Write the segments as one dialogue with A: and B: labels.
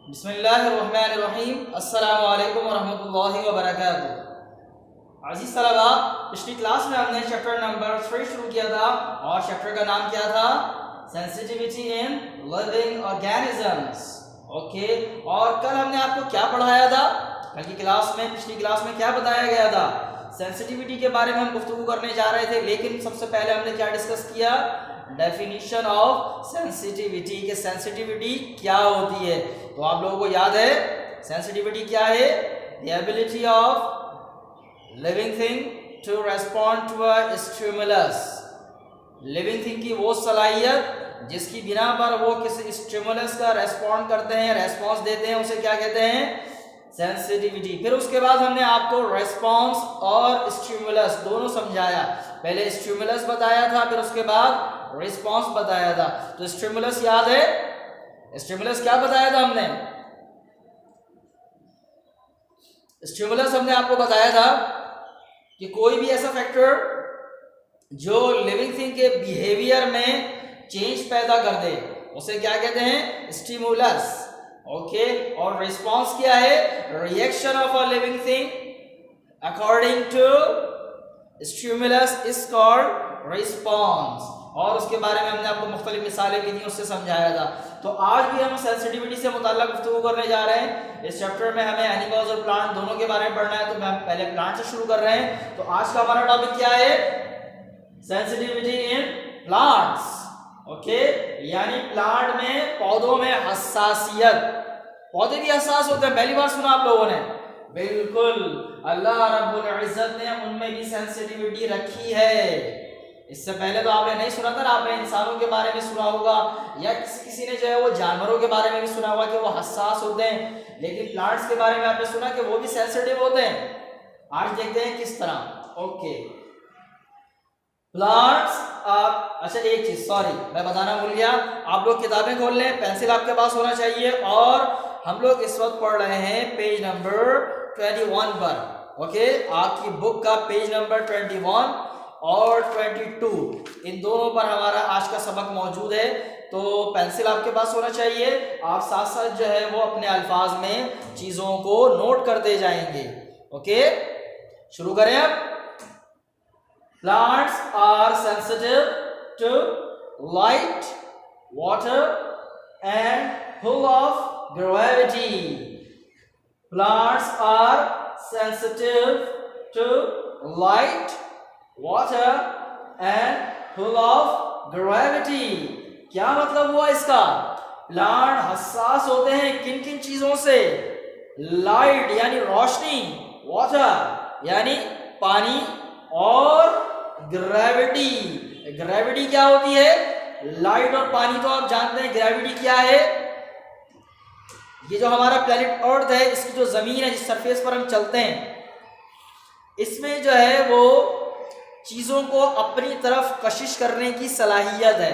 A: बिस्मिल्लाहिर्रहमानिर्रहीम। अस्सलामु अलैकुम वरहमतुल्लाहि वबरकातुहू। अज़ीज़ तलबा, पिछली क्लास में हमने चैप्टर नंबर 3 शुरू किया था और चैप्टर का नाम क्या था? Sensitivity in living organisms. Okay, और कल हमने आपको क्या पढ़ाया था? कल की क्लास में, पिछली क्लास में क्या बताया गया था? सेंसिटिविटी के बारे में हम गुफ्तगू करने जा रहे थे, लेकिन सबसे पहले हमने क्या डिस्कस किया? डेफिनेशन ऑफ सेंसिटिविटी, कि सेंसिटिविटी क्या होती है। तो आप लोगों को याद है सेंसिटिविटी क्या है? The ability of living thing to respond to a stimulus. Living thing की वो सलाहियत जिसकी बिना पर वो किसी स्टिमुलस का रेस्पॉन्ड करते हैं, रेस्पॉन्स देते हैं, उसे क्या कहते हैं? सेंसिटिविटी। फिर उसके बाद हमने आपको रेस्पॉन्स और स्टिमुलस दोनों समझाया। पहले स्टिमुलस बताया था, फिर उसके बाद रिस्पॉन्स बताया था। तो स्टिमुलस याद है? स्टिमुलस क्या बताया था हमने? स्टिमुलस हमने आपको बताया था कि कोई भी ऐसा फैक्टर जो लिविंग थिंग के बिहेवियर में चेंज पैदा कर दे उसे क्या कहते हैं? स्टिमुलस। ओके, और रिस्पॉन्स क्या है? Reaction of a living thing according to stimulus is called response. और उसके बारे में हमने आपको मुख्तलिफ मिसालें भी दी, उससे समझाया था। तो आज भी हम सेंसिटिविटी से मुताल्लिक़ गुफ्तगू करने जा रहे हैं। इस चैप्टर में हमें एनिमल्स और प्लांट दोनों के बारे में पढ़ना है, तो हम पहले प्लांट से शुरू कर रहे हैं। तो आज का हमारा टॉपिक क्या है? Sensitivity in plants. ओके, यानी प्लांट में, पौधों में हसासियत। पौधे भी हसास होते हैं, पहली बार सुना आप लोगों ने? बिल्कुल, अल्लाह रब्बुल इज्जत ने उनमें भी सेंसिटिविटी रखी है। इससे पहले तो आपने नहीं सुना था ना, आपने इंसानों के बारे में सुना होगा या किसी ने जो है वो जानवरों के बारे में भी सुना होगा कि वो हसास होते हैं, लेकिन प्लांट्स के बारे में आपने सुना कि वो भी सेंसिटिव होते हैं। आज देखते हैं किस तरह। ओके, प्लांट्स अच्छा एक चीज, सॉरी मैं बताना भूल गया, आप लोग किताबें खोल लें, पेंसिल आपके पास होना चाहिए। और हम लोग इस वक्त पढ़ रहे हैं पेज नंबर 21 पर। ओके, आपकी बुक का पेज नंबर 21 और 22, इन दोनों पर हमारा आज का सबक मौजूद है। तो पेंसिल आपके पास होना चाहिए, आप साथ साथ जो है वो अपने अल्फाज में चीजों को नोट करते जाएंगे। ओके, शुरू करें अब। Plants are sensitive to light, water and pull of gravity. Plants are sensitive to light, water and pull of gravity. क्या मतलब हुआ इसका? प्लांट हसास होते हैं किन किन चीजों से? लाइट यानी रोशनी, वाटर यानी पानी, और ग्रेविटी। ग्रेविटी क्या होती है? लाइट और पानी तो आप जानते हैं। ग्रेविटी क्या है? ये जो हमारा प्लेनेट अर्थ है, इसकी जो जमीन है, जिस सरफेस पर हम चलते हैं, इसमें जो है वो चीजों को अपनी तरफ कशिश करने की सलाहियत है,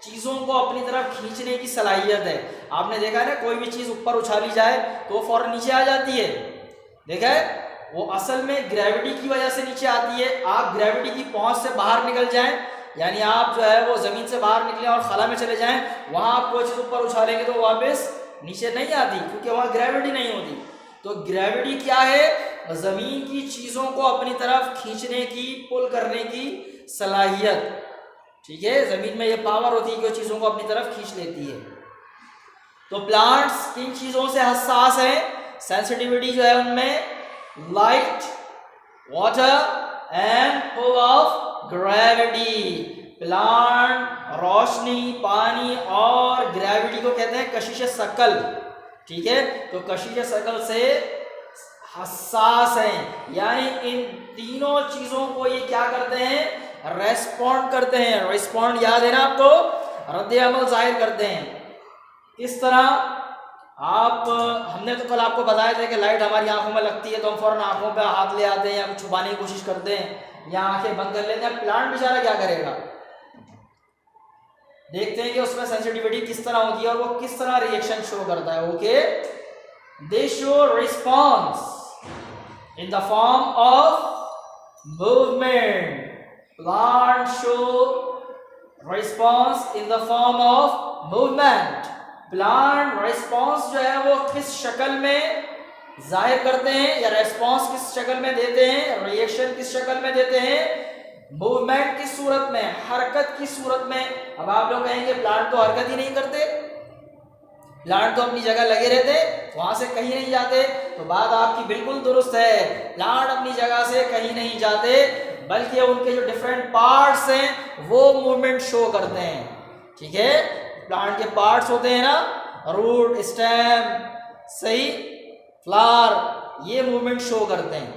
A: चीजों को अपनी तरफ खींचने की सलाहियत है। आपने देखा है ना, कोई भी चीज ऊपर उछाली जाए तो वो फौरन नीचे आ जाती है। देखा है, वो असल में ग्रेविटी की वजह से नीचे आती है। आप ग्रेविटी की पहुंच से बाहर निकल जाएं, यानी आप जो है वो जमीन से बाहर निकले और खला में चले जाएं, वहां आप कोई चीज ऊपर उछालेंगे तो वापस नीचे नहीं आती, क्योंकि वहां ग्रेविटी नहीं होती। तो ग्रेविटी क्या है? जमीन की चीजों को अपनी तरफ खींचने की, पुल करने की सलाहियत। ठीक है, जमीन में ये पावर होती है कि वो चीजों को अपनी तरफ खींच लेती है। तो प्लांट्स किन चीजों से हसास है? सेंसिटिविटी जो है उनमें light, water and pull of gravity. Plant रोशनी, पानी और ग्रेविटी को कहते हैं कशिश शकल। ठीक है, तो कशिश शकल से हसास हैं, यानी इन तीनों चीजों को ये क्या करते हैं? रेस्पॉन्ड करते हैं। रिस्पॉन्ड याद है ना आपको? रद्द अमल जाहिर करते हैं। किस तरह? हमने तो कल आपको बताया था कि लाइट हमारी आंखों में लगती है तो हम फौरन आंखों पे हाथ ले आते हैं या कुछ छुपाने की कोशिश करते हैं या आंखें बंद कर लेते हैं। प्लांट बेचारा क्या करेगा? देखते हैं कि उसमें सेंसिटिविटी किस तरह होती है और वो किस तरह रिएक्शन शो करता है। Okay, they show response in the form of movement. Plant show response in the form of movement. Plant response जो है वो किस शक्ल में जाहिर करते हैं या रेस्पॉन्स किस शक्ल में देते हैं, रिएक्शन किस शक्ल में देते हैं, मूवमेंट की सूरत में, हरकत की सूरत में। अब आप लोग कहेंगे प्लांट तो हरकत ही नहीं करते, प्लांट तो अपनी जगह लगे रहते, वहां से कहीं नहीं जाते। तो बात आपकी बिल्कुल दुरुस्त है, प्लांट अपनी जगह से कहीं नहीं जाते, बल्कि उनके जो डिफरेंट पार्ट्स हैं वो मूवमेंट शो करते हैं। ठीक है, प्लांट के पार्ट्स होते हैं ना, रूट, स्टेम, सही, फ्लावर, ये मूवमेंट शो करते हैं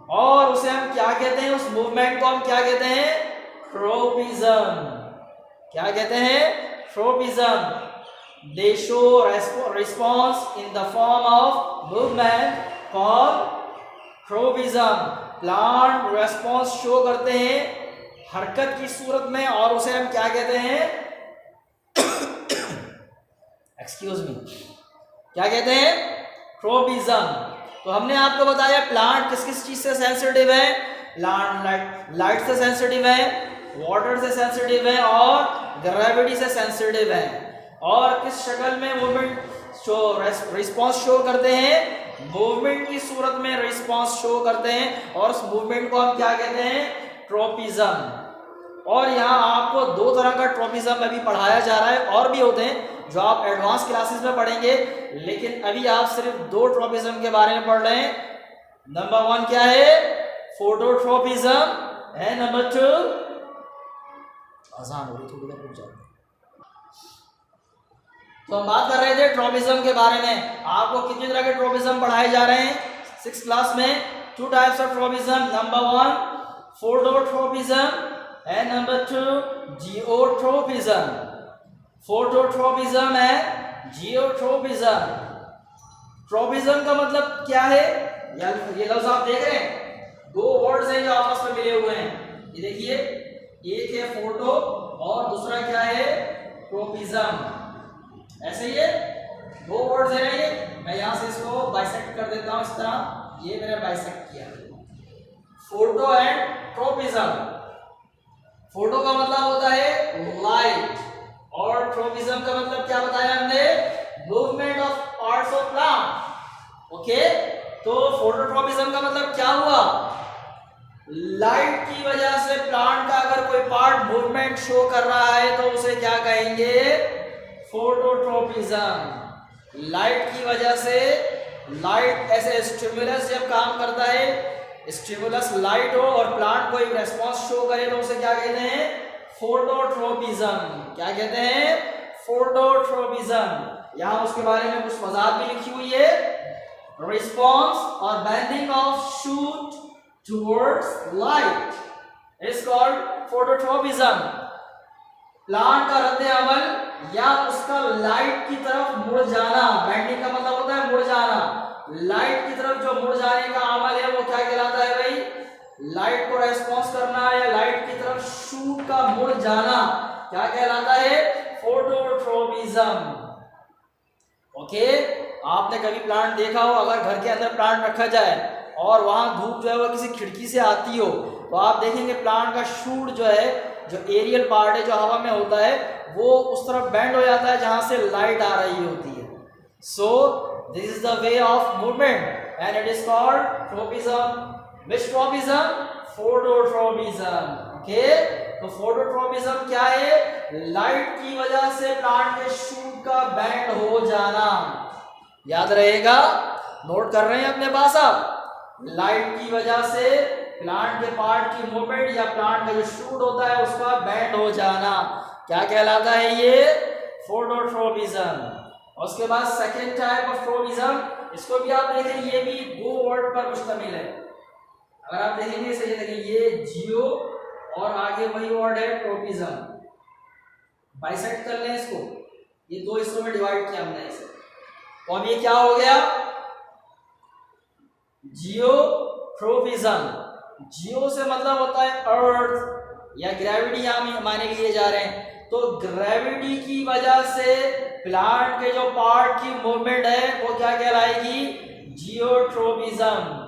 A: और उसे हम क्या कहते हैं, उस मूवमेंट को हम क्या कहते हैं, ट्रोपिज्म। क्या कहते हैं, tropism. They show response in the form of movement called tropism. Plant response show करते हैं हरकत की सूरत में और उसे हम क्या कहते हैं, एक्सक्यूज मी, क्या कहते हैं, ट्रोपिज्म। तो हमने आपको बताया प्लांट किस किस चीज से सेंसिटिव है, प्लांट लाइट से सेंसिटिव है, वाटर से सेंसिटिव है और ग्रेविटी से सेंसिटिव है। और किस शक्ल में मूवमेंट शो रिस्पॉन्स शो करते हैं, मूवमेंट की सूरत में रिस्पॉन्स शो करते हैं और उस मूवमेंट को हम क्या कहते हैं, ट्रोपिज्म। और यहाँ आपको दो तरह का ट्रोपिज्म अभी पढ़ाया जा रहा है, और भी होते हैं जो आप एडवांस क्लासेस में पढ़ेंगे, लेकिन अभी आप सिर्फ दो ट्रोपिज्म के बारे में पढ़ रहे हैं। नंबर 1 क्या है, फोटोट्रोपिज्म, एंड नंबर 2 आसान हो रही, थोड़ी देर रुक जाओ। तो हम बात कर रहे थे ट्रोपिज्म के बारे में। आपको कितनी तरह के ट्रोपिज्म पढ़ाए जा रहे हैं 6th क्लास में? 2 types of tropism. Number 1 phototropism and number 2 geotropism. Phototropism and geotropism. Tropism का मतलब क्या है, ये लफ्ज आप देख रहे हैं, दो वर्ड्स हैं जो आपस में मिले हुए हैं। ये देखिए, एक है फोटो और दूसरा क्या है, ट्रोपिज्म। ऐसे ही है, दो वर्ड्स हैं ये। मैं यहां से इसको बाइसेक्ट कर देता हूं, इस तरह ये मैंने बाइसेक्ट किया, फोटो एंड ट्रोपिज्म। फोटो का मतलब होता है लाइट और ट्रोपिज्म का मतलब क्या बताया हमने, movement of parts of plant. Okay, तो फोटोट्रोपिज्म का मतलब क्या हुआ, लाइट की वजह से प्लांट का अगर कोई पार्ट मूवमेंट शो कर रहा है तो उसे क्या कहेंगे, फोटोट्रोपिज्म। लाइट की वजह से, लाइट ऐसे स्टिमुलस जब काम करता है, स्टिमुलस लाइट हो और प्लांट कोई रेस्पॉन्स शो करे तो उसे क्या कहते हैं, फोटोट्रोपिज्म। क्या कहते हैं, फोटोट्रोपिज्म। यहां उसके बारे में कुछ वजाहत भी लिखी हुई है, रिस्पॉन्स और bending of shoot towards light is called phototropism. Plant का रद्द अमल या उसका लाइट की तरफ मुड़ जाना, बेंडिंग का मतलब होता है मुड़ जाना, लाइट की तरफ जो मुड़ जाने का अमल है वो क्या कहलाता है भाई, लाइट को रेस्पॉन्स करना या लाइट की तरफ शूट का मुड़ जाना क्या कहलाता है, फोटोट्रोपिज्म। ओके, आपने कभी प्लांट देखा हो, अगर घर के अंदर प्लांट रखा जाए और वहां धूप जो है वो किसी खिड़की से आती हो तो आप देखेंगे प्लांट का शूट जो है, जो एरियल पार्ट है जो हवा में होता है, वो उस तरफ बेंड हो जाता है जहां से लाइट आ रही होती है। So this is the way of movement and it is called tropism. Which tropism, phototropism. Okay, तो फोटोट्रोपिज्म क्या है, लाइट की वजह से प्लांट के शूट का बेंड हो जाना। याद रहेगा, नोट कर रहे हैं अपने पास आप, लाइट की वजह से प्लांट के पार्ट की मूवमेंट या प्लांट का जो शूट होता है उसका बेंड हो जाना क्या कहलाता है, ये फोटोट्रोपिज्म। उसके बाद सेकेंड टाइप ऑफ ट्रोपिज्म, इसको भी आप देखें, ये भी दो वर्ड पर मुश्तमिल है। अगर आप देखेंगे इसे, ये देखिए, ये जियो और आगे वही वर्ड है ट्रोपिज्म। बाइसेक्ट कर लें इसको, ये दो हिस्सों में डिवाइड किया हमने इसे, तो अब ये क्या हो गया, जियोट्रोपिज्म। जियो से मतलब होता है अर्थ या ग्रेविटी, यहां माने लिए जा रहे हैं। तो ग्रेविटी की वजह से प्लांट के जो पार्ट की मूवमेंट है वो क्या कहलाएगी, जियोट्रोपिज्म।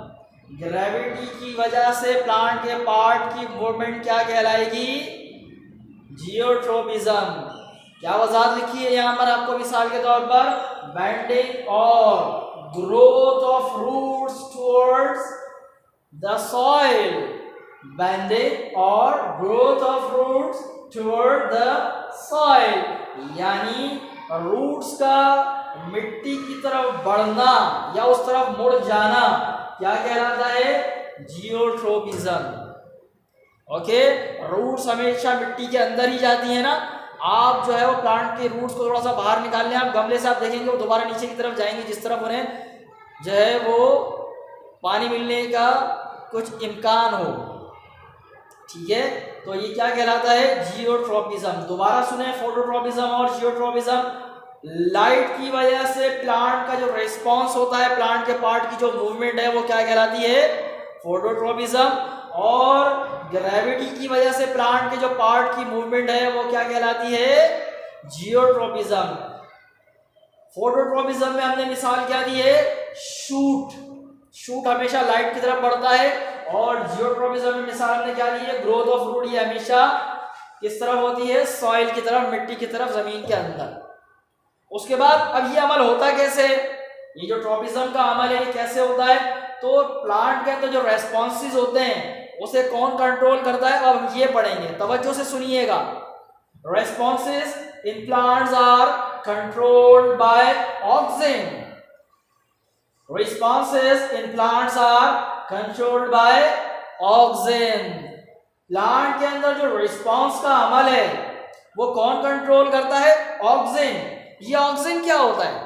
A: ग्रेविटी की वजह से प्लांट के पार्ट की मूवमेंट क्या कहलाएगी, जियोट्रोपिज्म। क्या वजाहत लिखी है यहाँ पर आपको मिसाल के तौर पर, बेंडिंग और growth of roots towards the soil, bending और growth of roots toward the soil, यानी रूट्स का मिट्टी की तरफ बढ़ना या उस तरफ मुड़ जाना क्या कहलाता है, जियोट्रोपिज्म। ओके, रूट्स हमेशा मिट्टी के अंदर ही जाती है ना, आप जो है वो प्लांट के रूट्स को थोड़ा सा बाहर निकाल लें, आप गमले से आप देखेंगे वो दोबारा नीचे की तरफ जाएंगे जिस तरफ उन्हें जो है वो पानी मिलने का कुछ इम्कान हो। ठीक है, तो ये क्या कहलाता है, जियोट्रोपिज्म। दोबारा सुने, फोटोट्रोपिज्म और जियोट्रोपिज्म। लाइट की वजह से प्लांट का जो रिस्पॉन्स होता है, प्लांट के पार्ट की जो मूवमेंट है वो क्या कहलाती है, फोटोट्रोपिज्म। और ग्रेविटी की वजह से प्लांट के जो पार्ट की मूवमेंट है वो क्या कहलाती है, जियोट्रोपिज्म। फोटोट्रोपिज्म में हमने मिसाल क्या दी है, शूट हमेशा लाइट की तरफ बढ़ता है, और जियोट्रोपिज्म में मिसाल हमने क्या दी है, ग्रोथ ऑफ रूट, ये हमेशा किस तरफ होती है, सॉइल की तरफ, मिट्टी की तरफ, जमीन के अंदर। उसके बाद अब ये अमल होता कैसे, ये जो ट्रोपिज्म का अमल है ये कैसे होता है, तो प्लांट के अंदर जो रेस्पॉन्सेज होते हैं उसे कौन कंट्रोल करता है, अब हम ये पढ़ेंगे, तवज्जो से सुनिएगा। Responses in plants are controlled by oxygen. Responses in plants are controlled by oxygen. Plant के अंदर जो रिस्पॉन्स का अमल है वो कौन कंट्रोल करता है, ऑक्सीजन। ये ऑक्सीजन क्या होता है,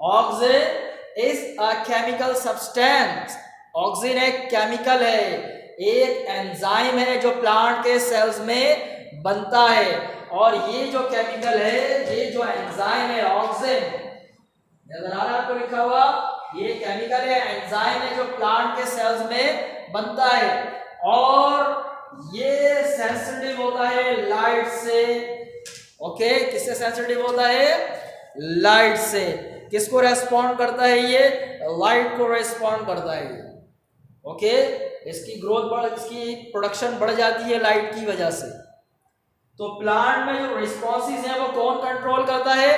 A: oxygen is a chemical substance. Oxygen एक केमिकल है, एक एंजाइम है जो प्लांट के सेल्स में बनता है, और ये जो केमिकल है, ये जो एंजाइम है ऑक्सीजन, नजर आ रहा है आपको लिखा हुआ, ये केमिकल है, एंजाइम है जो प्लांट के सेल्स में बनता है, और ये सेंसिटिव होता है लाइट से। ओके, किससे सेंसिटिव होता है, लाइट से। किसको रेस्पॉन्ड करता है ये, लाइट को रेस्पॉन्ड करता है। ओके, इसकी इसकी प्रोडक्शन बढ़ जाती है लाइट की वजह से। तो प्लांट में जो रिस्पॉन्सेज हैं वो कौन कंट्रोल करता है,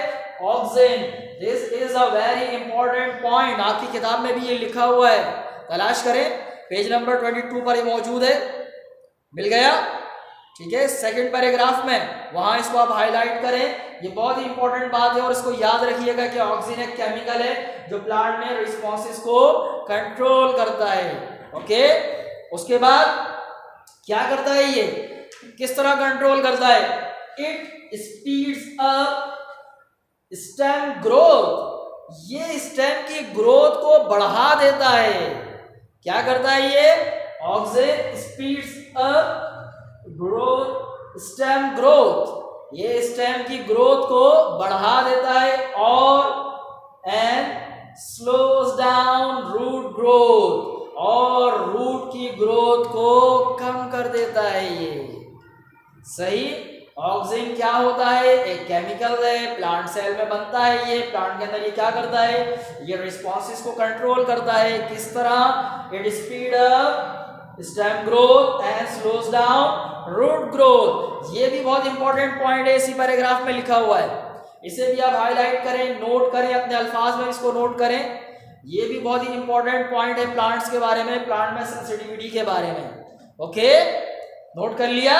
A: oxygen. This is a very important point, आपकी किताब में भी ये लिखा हुआ है, तलाश करें, पेज नंबर 22 पर ये मौजूद है, मिल गया। ठीक है, सेकंड पैराग्राफ में वहां इसको आप हाईलाइट करें, ये बहुत ही इंपॉर्टेंट बात है, और इसको याद रखिएगा कि ऑक्सीजन एक केमिकल है जो प्लांट में रिस्पॉन्सेज को कंट्रोल करता है। ओके, उसके बाद क्या करता है ये, किस तरह कंट्रोल करता है, it speeds up stem growth, ये स्टेम की ग्रोथ को बढ़ा देता है। क्या करता है ये, oxygen speeds up growth, stem growth, ये स्टेम की ग्रोथ को बढ़ा देता है, और and slows down root growth, और रूट की ग्रोथ को कम कर देता है ये। सही, ऑक्सीजन क्या होता है, एक केमिकल है, प्लांट सेल में बनता है, ये प्लांट के अंदर ये क्या करता है, ये रिस्पॉन्सेस को कंट्रोल करता है। किस तरह, it speed up stem growth and slows down root growth. ये भी बहुत इंपॉर्टेंट पॉइंट है, इसी पैराग्राफ में लिखा हुआ है, इसे भी आप हाईलाइट करें, नोट करें, अपने अल्फाज में इसको नोट करें। ये भी बहुत ही इंपॉर्टेंट पॉइंट है प्लांट्स के बारे में, प्लांट में सेंसिटिविटी के बारे में। ओके, नोट कर लिया।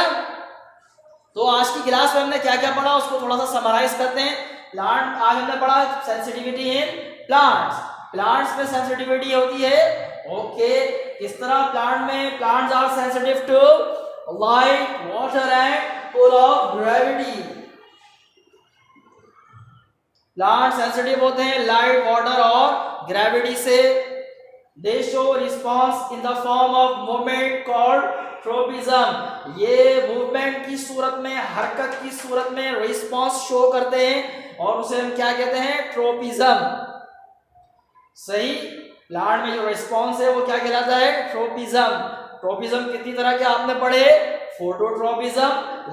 A: तो आज की क्लास में हमने क्या क्या पढ़ा उसको थोड़ा सा समराइज करते हैं। प्लांट, आज हमने पढ़ा सेंसिटिविटी इन प्लांट्स, प्लांट्स में सेंसिटिविटी होती है। ओके, किस तरह प्लांट में, plants are sensitive to light, water and pull of gravity. Plant sensitive होते हैं लाइट, वाटर और ग्रेविटी से। They show response in the form of movement called tropism, ये मूवमेंट की सूरत में, हरकत की सूरत में रिस्पॉन्स शो करते हैं, और उसे हम क्या कहते हैं, ट्रोपिज्म। सही, प्लांट में जो रिस्पॉन्स है वो क्या कहलाता है, ट्रोपिज्म। ट्रोपिज्म कितनी तरह के आपने पढ़े, फोटोट्रोपिज्म,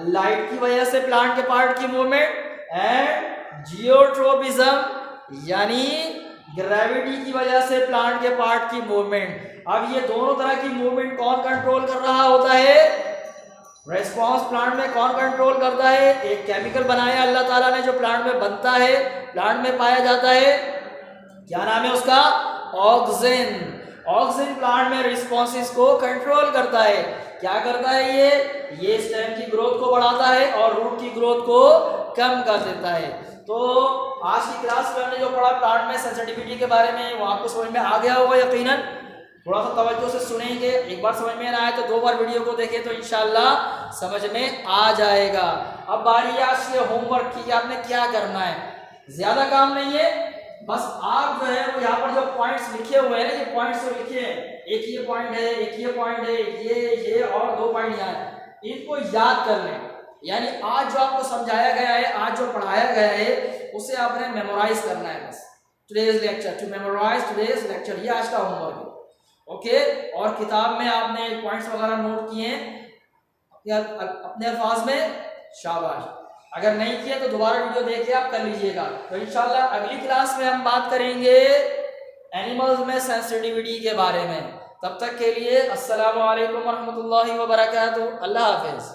A: लाइट की वजह से प्लांट के पार्ट की मूवमेंट, एंड जियोट्रोपिज्म यानी ग्रेविटी की वजह से प्लांट के पार्ट की मूवमेंट। अब ये दोनों तरह की मूवमेंट कौन कंट्रोल कर रहा होता है, रेस्पॉन्स प्लांट में कौन कंट्रोल करता है? एक केमिकल बनाया अल्लाह ताला ने जो प्लांट में बनता है, प्लांट में पाया जाता है, क्या नाम है उसका? ऑक्सिन। ऑक्सिन प्लांट में रिस्पॉन्सेस को कंट्रोल करता है। क्या करता है ये स्टेम की ग्रोथ को बढ़ाता है और रूट की ग्रोथ को कम कर देता है। तो आज की क्लास में हमने जो पढ़ा प्लांट में सेंसिटिविटी के बारे में, वो आपको समझ में आ गया होगा यकीनन। थोड़ा सा तवज्जो से सुनेंगे, एक बार समझ में ना आए तो 2 बार वीडियो को देखें तो इंशाल्लाह समझ में आ जाएगा। अब बारी है आज के होमवर्क की कि आपने क्या करना है। ज्यादा काम नहीं है, बस आप जो है वो यहाँ पर जो पॉइंट्स लिखे हुए हैं, ये पॉइंट्स जो लिखे हैं, एक ये पॉइंट है, एक ये पॉइंट है, ये और 2 पॉइंट यहाँ है, इनको याद कर लें। यानी आज जो आपको समझाया गया है, आज जो पढ़ाया गया है, उसे आपने मेमोराइज करना है। बस today's lecture, to memorise today's lecture, ये आज का होमवर्क है। ओके, और किताब में आपने पॉइंट्स वगैरह नोट किए अपने अल्फाज में, शाबाश। अगर नहीं किए तो दोबारा वीडियो देख के आप कर लीजिएगा। तो इंशाल्लाह अगली क्लास में हम बात करेंगे एनिमल्स में सेंसिटिविटी के बारे में। तब तक के लिए अस्सलामु अलैकुम वरहमतुल्लाहि वबरकातुहू। अल्लाह हाफिज।